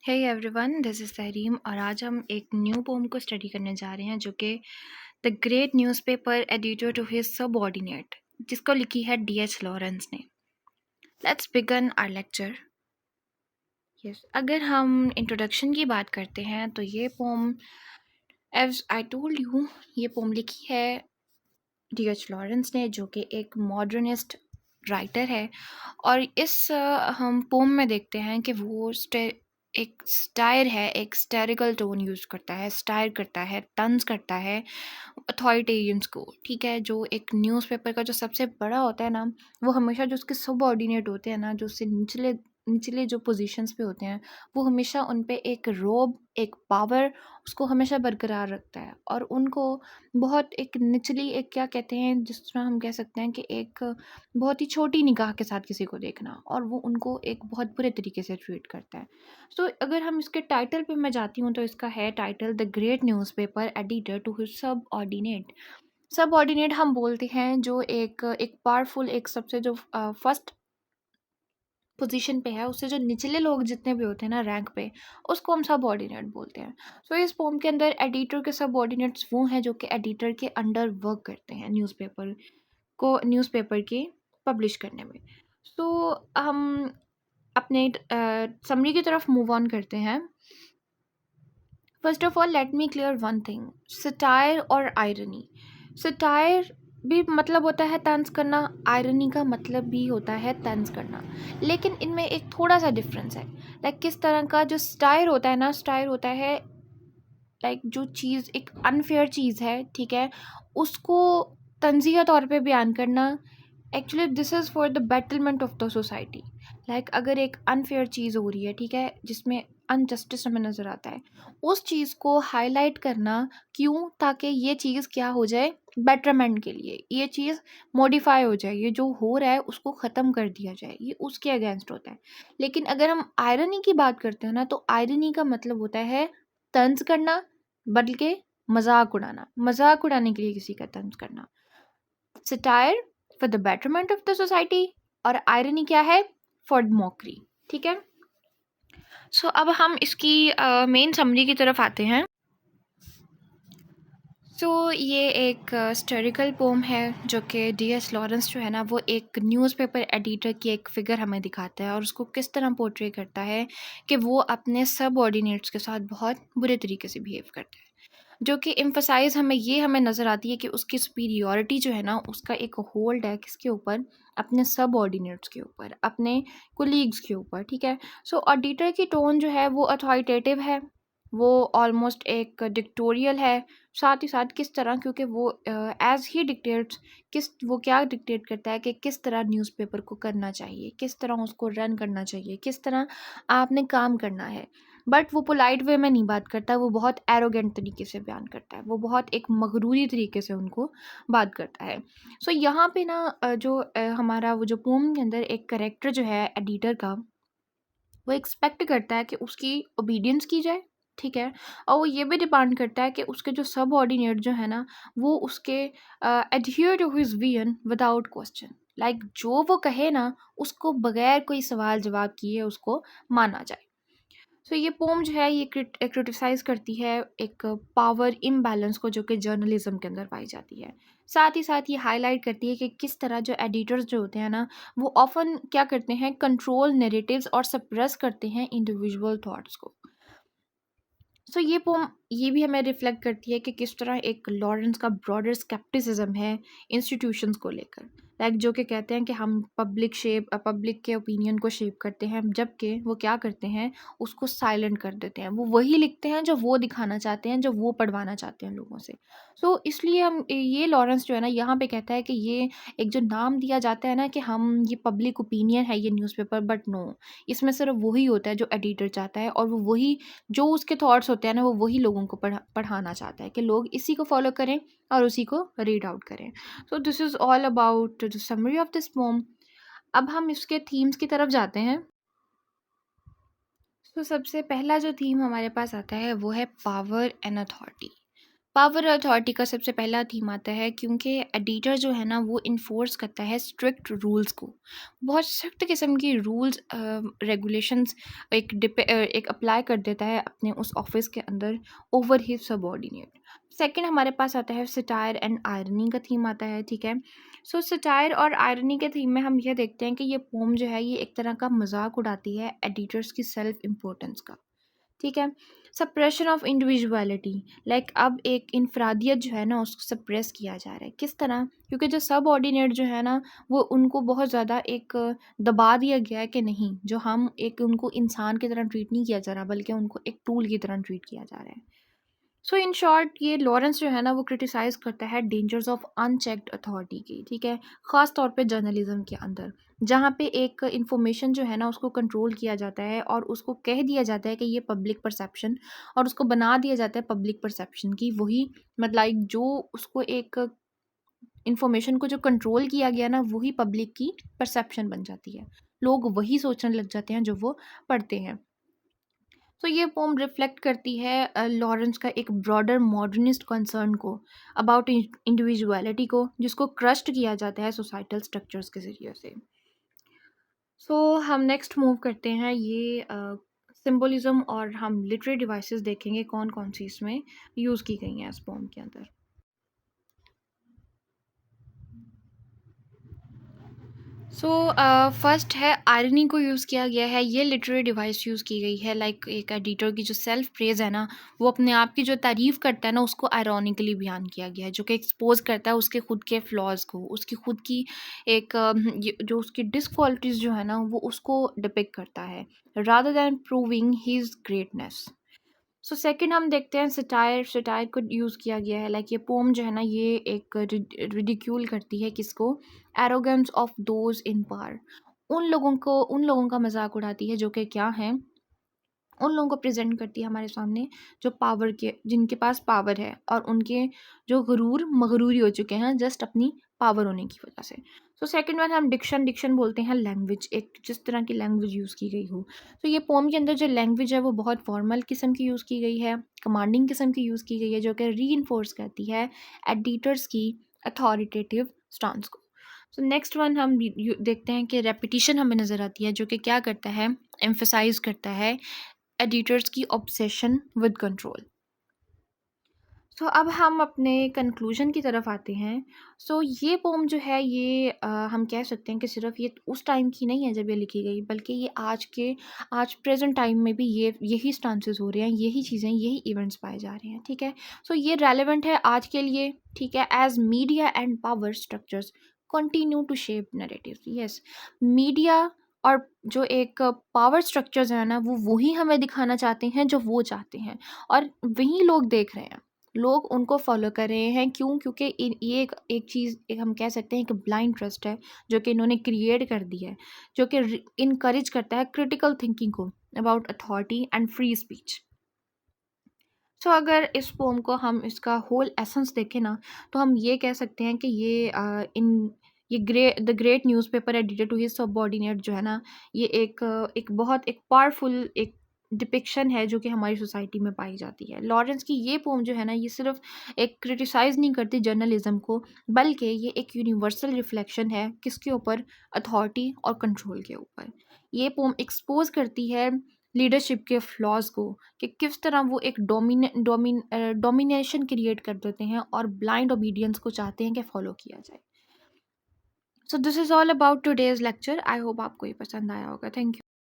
Hey everyone, this is Tahreem और आज हम एक न्यू पोम को स्टडी करने जा रहे हैं जो कि the great newspaper editor to his subordinate जिसको लिखी है D.H. लॉरेंस ने। Let's begin our lecture. Yes, अगर हम इंट्रोडक्शन की बात करते हैं तो ये poem, as I told you, ये पोम लिखी है D.H. लॉरेंस ने जो कि एक मॉडर्निस्ट राइटर है। और इस हम पोम में देखते हैं कि वो एक स्टायर है, एक स्टेरिकल टोन यूज़ करता है, स्टायर करता है, तंज करता है अथॉरिटेरियंस को। ठीक है, जो एक न्यूज़पेपर का जो सबसे बड़ा होता है ना, वो हमेशा जो उसके सबऑर्डिनेट होते हैं ना, जो उससे निचले निचले जो पोजीशंस पे होते हैं, वो हमेशा उन पे एक रोब, एक पावर उसको हमेशा बरकरार रखता है और उनको बहुत एक निचली, एक क्या कहते हैं, जिस तरह हम कह सकते हैं कि एक बहुत ही छोटी निगाह के साथ किसी को देखना, और वो उनको एक बहुत बुरे तरीके से ट्रीट करता है। सो अगर हम इसके टाइटल पे मैं जाती हूँ तो इसका है title the great newspaper editor to his subordinate. Subordinate हम बोलते हैं जो एक एक पावरफुल, एक सबसे जो फर्स्ट पोजीशन पे है, उससे जो निचले लोग जितने भी होते हैं ना रैंक पे, उसको हम सबऑर्डिनेट बोलते हैं। सो इस पोम के अंदर एडिटर के सबऑर्डिनेट्स वो हैं जो कि एडिटर के अंडर वर्क करते हैं न्यूज़पेपर के पब्लिश करने में। सो हम अपने समरी की तरफ मूव ऑन करते हैं। First of all let me clear one thing, satire और आयरनी। सटायर भी मतलब होता है तंज करना, आयरनी का मतलब भी होता है तंज करना, लेकिन इनमें एक थोड़ा सा डिफरेंस है। लाइक किस तरह का जो स्टायर होता है ना, स्टायर होता है लाइक जो चीज़ एक अनफेयर चीज़ है, ठीक है, उसको तंज़िया तौर पे बयान करना। Actually this is for the betterment of the society. Like अगर एक अनफेयर चीज़ हो रही है, ठीक है, जिसमें अनजस्टिस हमें नज़र आता है, उस चीज़ को हाईलाइट करना। क्यों? ताकि ये चीज़ क्या हो जाए, बेटरमेंट के लिए ये चीज़ मॉडिफाई हो जाए, ये जो हो रहा है उसको ख़त्म कर दिया जाए, ये उसके अगेंस्ट होता है। लेकिन अगर हम आयरनी की बात करते हैं ना, तो आयरनी का मतलब होता है तंज करना, बल्कि मजाक उड़ाना, मजाक उड़ाने के लिए किसी का तंज करना। Satire for the betterment of the society, और आयरनी क्या है? For mockery. ठीक है, सो अब हम इसकी मेन समरी की तरफ आते हैं। सो ये एक हिस्टोरिकल पोम है जो कि D.H. लॉरेंस जो है ना, वो एक न्यूज़पेपर एडिटर की एक फ़िगर हमें दिखाता है और उसको किस तरह पोर्ट्रे करता है कि वो अपने सबऑर्डिनेट्स के साथ बहुत बुरे तरीके से बिहेव करता है। जो कि एम्फसाइज़ हमें नज़र आती है कि उसकी सुपीरियॉरिटी जो है ना, उसका एक होल्ड है किसके ऊपर? अपने सबऑर्डिनेट्स के ऊपर, अपने कोलीग्स के ऊपर। ठीक है, सो ऑडिटर की टोन जो है वो अथॉरिटेटिव है, वो ऑलमोस्ट एक डिक्टोरियल है। साथ ही साथ किस तरह, क्योंकि वो एज ही डिक्टेट्स, वो क्या डिक्टेट करता है कि किस तरह न्यूज़पेपर को करना चाहिए, किस तरह उसको रन करना चाहिए, किस तरह आपने काम करना है। बट वो पोलाइट वे में नहीं बात करता, वो बहुत एरोगेंट तरीके से बयान करता है, वो बहुत एक मगरूरी तरीके से उनको बात करता है। सो यहाँ पे ना हमारा वो जो पोम के अंदर एक करेक्टर जो है एडिटर का, वो एक्सपेक्ट करता है कि उसकी ओबीडियंस की जाए। ठीक है, और वो ये भी डिमांड करता है कि उसके जो सबऑर्डिनेट जो है ना, वो उसके adhere to his vision without question. Like जो वो कहे ना, उसको बगैर कोई सवाल जवाब किए उसको माना जाए। सो ये पोम जो है ये क्रिटिसाइज़ करती है एक पावर इम्बैलेंस को जो कि जर्नलिज्म के अंदर पाई जाती है। साथ ही साथ ये हाईलाइट करती है कि किस तरह जो एडिटर्स जो होते हैं ना, वो ऑफन क्या करते हैं, कंट्रोल नैरेटिव्स और सप्रेस करते हैं इंडिविजुअल थॉट्स को। सो ये पोम ये भी हमें रिफ्लेक्ट करती है कि किस तरह एक लॉरेंस का ब्रॉडर स्केप्टिसिज्म है इंस्टीट्यूशंस को लेकर। लाइक जो कि कहते हैं कि हम पब्लिक के ओपिनियन को शेप करते हैं, जबकि वो क्या करते हैं, उसको साइलेंट कर देते हैं। वो वही लिखते हैं जो वो दिखाना चाहते हैं, जो वो पढ़वाना चाहते हैं लोगों से। सो इसलिए हम ये लॉरेंस जो है ना, यहाँ पे कहता है कि ये एक जो नाम दिया जाता है ना कि हम ये पब्लिक ओपिनियन है ये न्यूज़पेपर, बट नो, इसमें सिर्फ वही होता है जो एडिटर चाहता है, और वो वही जो उसके थॉट्स होते हैं ना, वो वही लोगों को पढ़ाना चाहता है कि लोग इसी को फॉलो करें और उसी को रीड आउट करें। So this is all about the summary of this pome. अब हम इसके थीम्स की तरफ जाते हैं। तो सबसे पहला जो थीम हमारे पास आता है वो है power and authority. Power authority का सबसे पहला थीम आता है क्योंकि एडिटर जो है ना वो इन्फोर्स करता है स्ट्रिक्ट रूल्स को। बहुत सख्त किस्म की रूल्स रेगुलेशंस एक अप्लाई कर देता है अपने उस ऑफिस के अंदर ओवर हिज सबऑर्डिनेट। सेकंड हमारे पास आता है सटायर एंड आयरनी का थीम आता है, ठीक है। सो सटायर और आयरनी के थीम में हम ये देखते हैं कि ये पोम जो है ये एक तरह का मजाक उड़ाती है एडिटर्स की सेल्फ इम्पोर्टेंस का, ठीक है। सप्रेशन ऑफ इंडिविजुअलिटी, लाइक अब एक इनफरादियत जो है ना उसको सप्रेस किया जा रहा है। किस तरह? क्योंकि जो सब ऑर्डिनेट जो है ना वो उनको बहुत ज़्यादा एक दबा दिया गया है कि नहीं, जो हम एक उनको इंसान की तरह ट्रीट नहीं किया जा रहा बल्कि उनको एक टूल की तरह ट्रीट किया जा रहा है। सो इन शॉर्ट ये लॉरेंस जो है ना वो क्रिटिसाइज़ करता है डेंजर्स ऑफ अनचेक्ड अथॉरिटी की, ठीक है। ख़ास तौर पे जर्नलिज्म के अंदर, जहाँ पे एक इंफॉर्मेशन जो है ना उसको कंट्रोल किया जाता है और उसको कह दिया जाता है कि ये पब्लिक परसेप्शन, और उसको बना दिया जाता है पब्लिक परसेप्शन की वही, मतलब जो उसको एक इंफॉर्मेशन को जो कंट्रोल किया गया ना वही पब्लिक की परसेप्शन बन जाती है। लोग वही सोचने लग जाते हैं जो वो पढ़ते हैं। तो ये पोम रिफ्लेक्ट करती है लॉरेंस का एक ब्रॉडर मॉडर्निस्ट कंसर्न को अबाउट इंडिविजुअलिटी को, जिसको क्रस्ट किया जाता है सोसाइटल स्ट्रक्चर्स के ज़रिए से। सो हम नेक्स्ट मूव करते हैं ये सिंबलिज्म, और हम लिटरेरी डिवाइसेस देखेंगे कौन कौन सी इसमें यूज़ की गई हैं इस पोम के अंदर। सो फर्स्ट है आयरनी को यूज़ किया गया है। ये लिटरेरी डिवाइस यूज़ की गई है, लाइक एक एडिटर की जो सेल्फ प्रेज़ है ना वो अपने आप की जो तारीफ़ करता है ना उसको आयरॉनिकली बयान किया गया है, जो कि एक्सपोज करता है उसके खुद के फ्लॉज़ को, उसकी खुद की एक जो उसकी डिसक्वालिटीज़ जो है ना वो उसको डिपिक्ट करता है rather than proving his greatness. So second हम देखते हैं सटायर। सटायर को यूज़ किया गया है, लाइक ये पोम जो है ना ये एक रिडिक्यूल करती है किसको? Arrogance of those in power. उन लोगों का मजाक उड़ाती है जो कि क्या हैं, उन लोगों को प्रेजेंट करती है हमारे सामने जो पावर के, जिनके पास पावर है और उनके जो गुरूर मगरूरी हो चुके हैं जस्ट अपनी पावर होने की वजह से। सो सेकंड वन हम डिक्शन। डिक्शन बोलते हैं लैंग्वेज, एक जिस तरह की लैंग्वेज यूज़ की गई हो। तो ये पोम के अंदर जो लैंग्वेज है वो बहुत फॉर्मल किस्म की यूज़ की गई है, कमांडिंग किस्म की यूज़ की गई है, जो कि री करती है एडिटर्स की अथॉरिटेटिव स्टांस को। सो नेक्स्ट वन हम देखते हैं कि रेपिटिशन हमें नज़र आती है, जो कि क्या करता है, एम्फेसाइज करता है एडिटर्स की ऑब्सेशन विद कंट्रोल। सो अब हम अपने कंक्लूजन की तरफ आते हैं। सो ये पोम जो है ये हम कह सकते हैं कि सिर्फ ये उस टाइम की नहीं है जब ये लिखी गई, बल्कि ये आज प्रेजेंट टाइम में भी यही स्टांसेस हो रहे हैं, यही चीज़ें, यही इवेंट्स पाए जा रहे हैं, ठीक है। सो ये रेलेवेंट है आज के लिए, ठीक है। As media and power structures continue to shape narratives, yes, media और जो एक पावर स्ट्रक्चर्स है ना वो वही हमें दिखाना चाहते हैं जो वो चाहते हैं, और वही लोग देख रहे हैं, लोग उनको फॉलो कर रहे हैं। क्यों? क्योंकि ये एक चीज़, एक हम कह सकते हैं कि ब्लाइंड ट्रस्ट है जो कि इन्होंने क्रिएट कर दी है, जो कि इनकरेज करता है क्रिटिकल थिंकिंग को about authority and free speech. So अगर इस पोम को हम इसका होल एसेंस देखें ना तो हम ये कह सकते हैं कि ये the great newspaper editor to his subordinate जो है ना ये एक बहुत एक पावरफुल एक डिपिक्शन है जो कि हमारी सोसाइटी में पाई जाती है। लॉरेंस की ये पोम जो है ना ये सिर्फ एक क्रिटिसाइज़ नहीं करती जर्नलिज्म को, बल्कि ये एक यूनिवर्सल रिफ्लेक्शन है किसके ऊपर? अथॉरिटी और कंट्रोल के ऊपर। ये पोम एक्सपोज करती है लीडरशिप के फ्लॉज को, कि किस तरह वो एक डोमिनेशन क्रिएट कर देते हैं और ब्लाइंड ओबीडियंस को चाहते हैं कि फॉलो किया जाए। So this is all about today's lecture. I hope आपको ये पसंद आया होगा। Thank you.